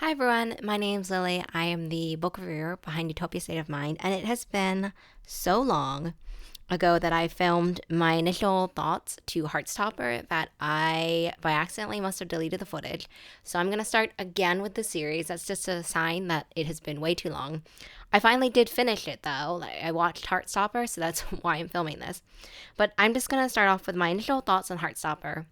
Hi everyone, my name's Lily. I am the book reviewer behind Utopia State of Mind, and it has been so long ago that I filmed my initial thoughts to Heartstopper that I by accidentally must have deleted the footage. So I'm gonna start again with the series. That's just a sign that it has been way too long. I finally did finish it though. I watched Heartstopper, so that's why I'm filming this. But I'm just gonna start off with my initial thoughts on Heartstopper.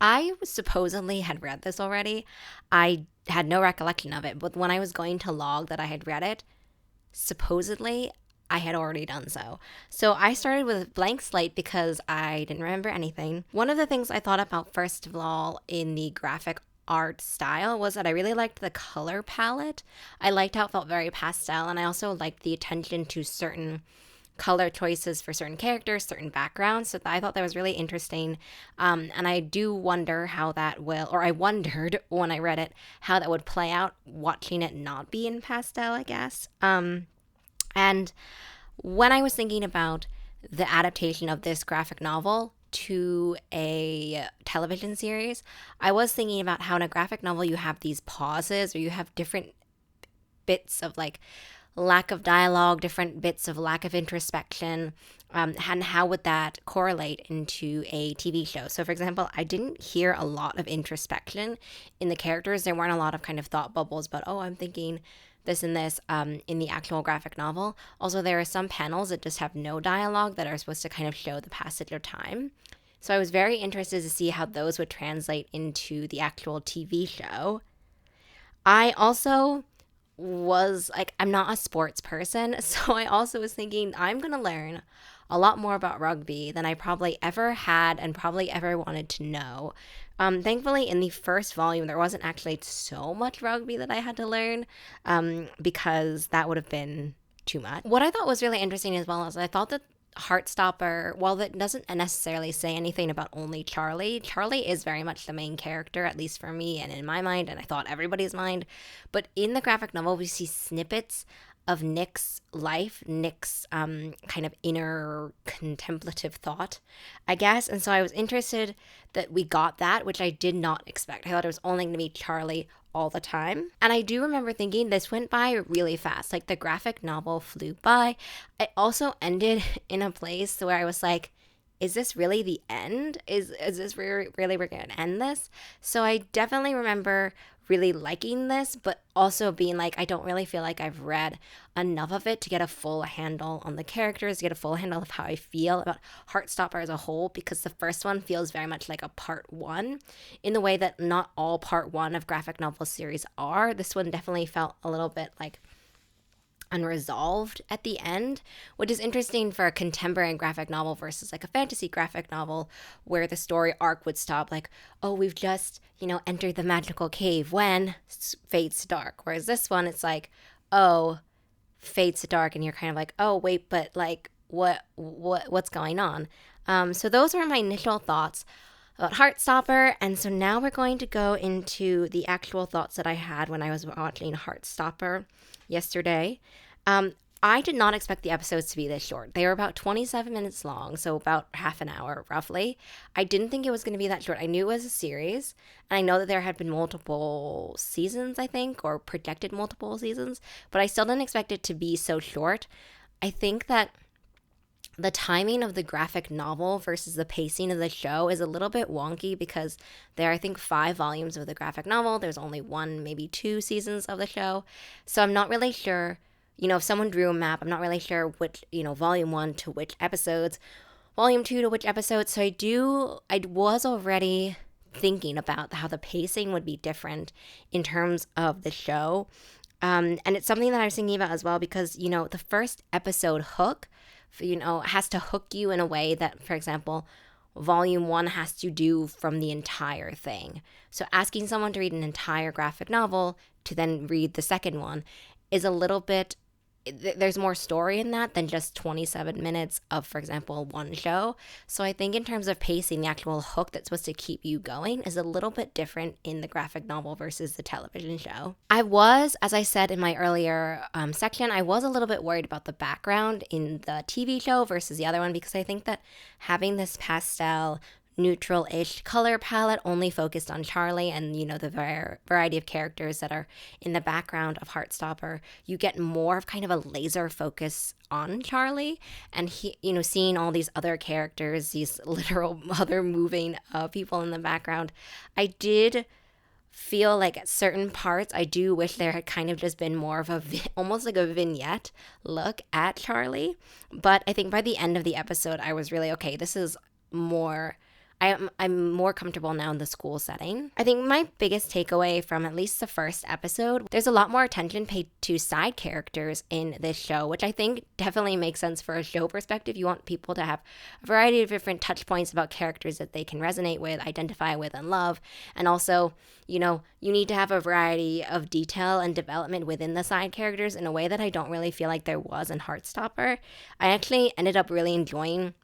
I supposedly had read this already. I had no recollection of it, but when I was going to log that I had read it, supposedly I had already done so. So I started with a blank slate because I didn't remember anything. One of the things I thought about, first of all, in the graphic art style was that I really liked the color palette. I liked how it felt very pastel, and I also liked the attention to certain color choices for certain characters, certain backgrounds. So I thought that was really interesting. And I do wonder how that will, or I wondered when I read it, how that would play out watching it not be in pastel, I guess. And when I was thinking about the adaptation of this graphic novel to a television series, I was thinking about how in a graphic novel you have these pauses or you have different bits of like lack of dialogue, different bits of lack of introspection, and how would that correlate into a TV show? So, for example, I didn't hear a lot of introspection in the characters. There weren't a lot of kind of thought bubbles, but oh, I'm thinking this and this in the actual graphic novel. Also, there are some panels that just have no dialogue that are supposed to kind of show the passage of time. So, I was very interested to see how those would translate into the actual TV show. I also was like, I'm not a sports person, so I also was thinking I'm going to learn a lot more about rugby than I probably ever had and probably ever wanted to know. Thankfully, in the first volume, there wasn't actually so much rugby that I had to learn because that would have been too much. What I thought was really interesting as well is I thought that Heartstopper, while that doesn't necessarily say anything about only Charlie, Charlie is very much the main character, at least for me and in my mind, and I thought everybody's mind. But in the graphic novel, we see snippets of Nick's life, Nick's kind of inner contemplative thought, I guess. And so I was interested that we got that, which I did not expect. I thought it was only going to be Charlie all the time. And I do remember thinking this went by really fast. Like the graphic novel flew by. It also ended in a place where I was like, is this really the end? Is this really we're going to end this? So I definitely remember really liking this, but also being like, I don't really feel like I've read enough of it to get a full handle on the characters, to get a full handle of how I feel about Heartstopper as a whole, because the first one feels very much like a part one in the way that not all part one of graphic novel series are. This one definitely felt a little bit like unresolved at the end, which is interesting for a contemporary graphic novel versus like a fantasy graphic novel where the story arc would stop like, oh, we've just, entered the magical cave when fades to dark. Whereas this one, it's like, oh, fades to dark, and you're kind of like, oh, wait, but like, what's going on? So those are my initial thoughts about Heartstopper, and so now we're going to go into the actual thoughts that I had when I was watching Heartstopper yesterday. I did not expect the episodes to be this short. They were about 27 minutes long, so about half an hour roughly. I didn't think it was going to be that short. I knew it was a series, and I know that there had been multiple seasons, I think, or projected multiple seasons, but I still didn't expect it to be so short. I think that the timing of the graphic novel versus the pacing of the show is a little bit wonky because there are, I think, 5 volumes of the graphic novel. There's only 1, maybe 2 seasons of the show. So I'm not really sure, if someone drew a map, I'm not really sure which, volume 1 to which episodes, volume 2 to which episodes. So I was already thinking about how the pacing would be different in terms of the show. And it's something that I was thinking about as well because, the first episode hook, has to hook you in a way that, for example, volume 1 has to do from the entire thing. So asking someone to read an entire graphic novel to then read the second one is a little bit, there's more story in that than just 27 minutes of, for example, one show. So I think in terms of pacing, the actual hook that's supposed to keep you going is a little bit different in the graphic novel versus the television show. I was, as I said in my earlier section, I was a little bit worried about the background in the TV show versus the other one because I think that having this pastel neutral-ish color palette, only focused on Charlie and, the variety of characters that are in the background of Heartstopper, you get more of kind of a laser focus on Charlie, and he, seeing all these other characters, these literal other moving people in the background. I did feel like at certain parts, I do wish there had kind of just been more of almost like a vignette look at Charlie. But I think by the end of the episode, I was really, okay, this is more, I'm more comfortable now in the school setting. I think my biggest takeaway from at least the first episode, there's a lot more attention paid to side characters in this show, which I think definitely makes sense for a show perspective. You want people to have a variety of different touch points about characters that they can resonate with, identify with, and love. And also, you need to have a variety of detail and development within the side characters in a way that I don't really feel like there was in Heartstopper. I actually ended up really enjoying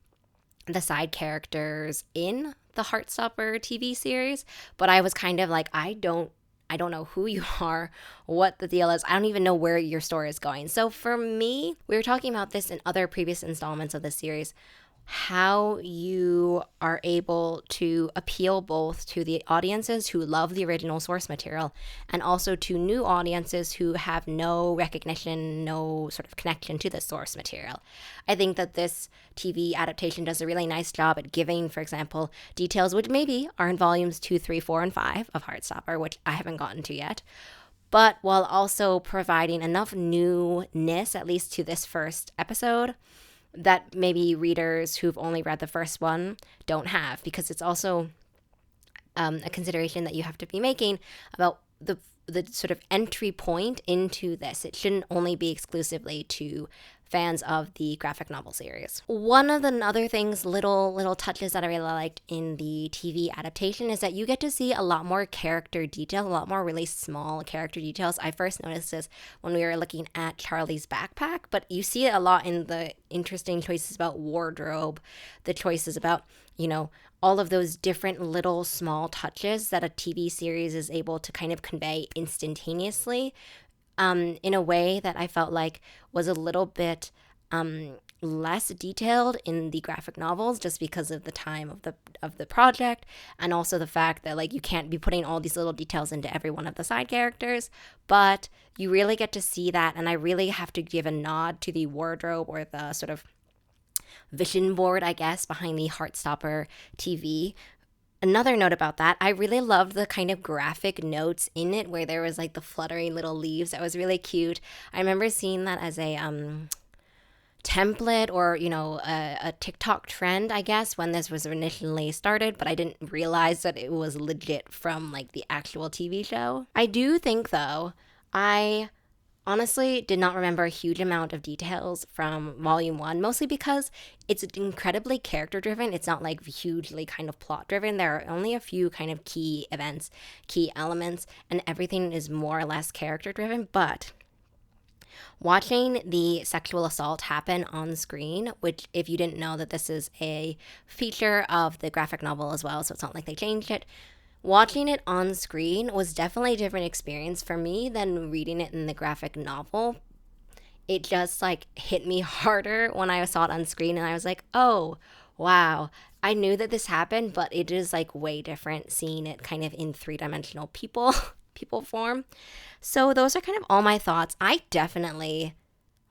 the side characters in the Heartstopper TV series, but I was kind of like, I don't know who you are, what the deal is. I don't even know where your story is going. So for me, we were talking about this in other previous installments of the series, how you are able to appeal both to the audiences who love the original source material and also to new audiences who have no recognition, no sort of connection to the source material. I think that this TV adaptation does a really nice job at giving, for example, details which maybe are in volumes 2, 3, 4, and 5 of Heartstopper, which I haven't gotten to yet, but while also providing enough newness, at least to this first episode, that maybe readers who've only read the first one don't have, because it's also a consideration that you have to be making about the sort of entry point into this. It shouldn't only be exclusively to fans of the graphic novel series. One of the other things, little touches that I really liked in the TV adaptation is that you get to see a lot more character detail, a lot more really small character details. I first noticed this when we were looking at Charlie's backpack, but you see it a lot in the interesting choices about wardrobe, the choices about, all of those different little small touches that a TV series is able to kind of convey instantaneously, in a way that I felt like was a little bit less detailed in the graphic novels, just because of the time of the project, and also the fact that like you can't be putting all these little details into every one of the side characters, but you really get to see that. And I really have to give a nod to the wardrobe, or the sort of vision board, I guess, behind the Heartstopper TV. Another note about that, I really loved the kind of graphic notes in it where there was like the fluttering little leaves. That was really cute. I remember seeing that as a template, or a TikTok trend, I guess, when this was initially started, but I didn't realize that it was legit from like the actual TV show. I do think though, I honestly did not remember a huge amount of details from volume 1, mostly because it's incredibly character driven. It's not like hugely kind of plot driven. There are only a few kind of key events, key elements, and everything is more or less character driven. But watching the sexual assault happen on screen, which, if you didn't know, that this is a feature of the graphic novel as well, so it's not like they changed it. Watching it on screen was definitely a different experience for me than reading it in the graphic novel. It just like hit me harder when I saw it on screen, and I was like, oh, wow. I knew that this happened, but it is like way different seeing it kind of in three-dimensional people form. So those are kind of all my thoughts. I definitely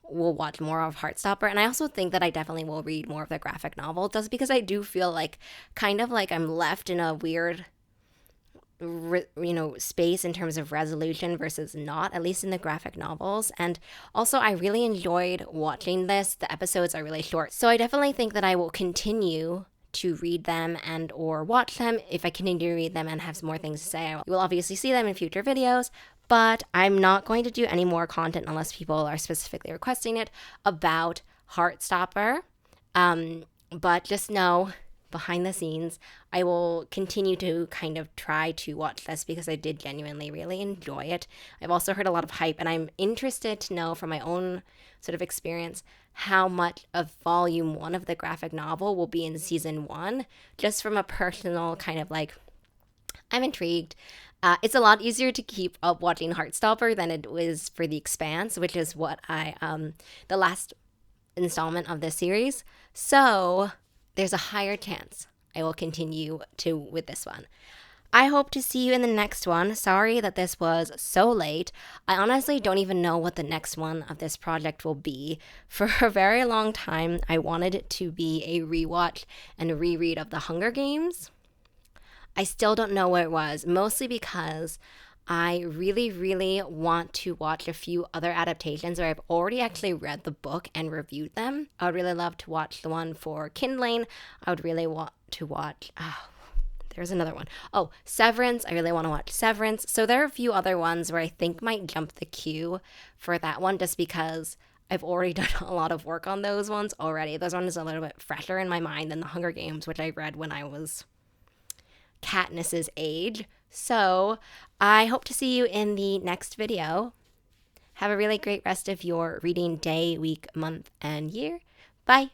will watch more of Heartstopper, and I also think that I definitely will read more of the graphic novel, just because I do feel like kind of like I'm left in a weird space in terms of resolution versus not, at least in the graphic novels. And also, I really enjoyed watching this. The episodes are really short, so I definitely think that I will continue to read them and or watch them. If I continue to read them and have some more things to say, you will obviously see them in future videos, but I'm not going to do any more content unless people are specifically requesting it about Heartstopper. But just know, behind the scenes, I will continue to kind of try to watch this because I did genuinely really enjoy it. I've also heard a lot of hype, and I'm interested to know from my own sort of experience how much of volume 1 of the graphic novel will be in season 1, just from a personal kind of like, I'm intrigued. It's a lot easier to keep up watching Heartstopper than it was for The Expanse, which is what the last installment of this series. So there's a higher chance I will continue with this one. I hope to see you in the next one. Sorry that this was so late. I honestly don't even know what the next one of this project will be. For a very long time, I wanted it to be a rewatch and a reread of The Hunger Games. I still don't know what it was, mostly because I really, really want to watch a few other adaptations where I've already actually read the book and reviewed them. I would really love to watch the one for Kindling. I would really want to watch. There's another one. Oh, Severance. I really want to watch Severance. So there are a few other ones where I think might jump the queue for that one just because I've already done a lot of work on those ones already. Those ones are a little bit fresher in my mind than The Hunger Games, which I read when I was Katniss's age. So I hope to see you in the next video. Have a really great rest of your reading day, week, month, and year. Bye.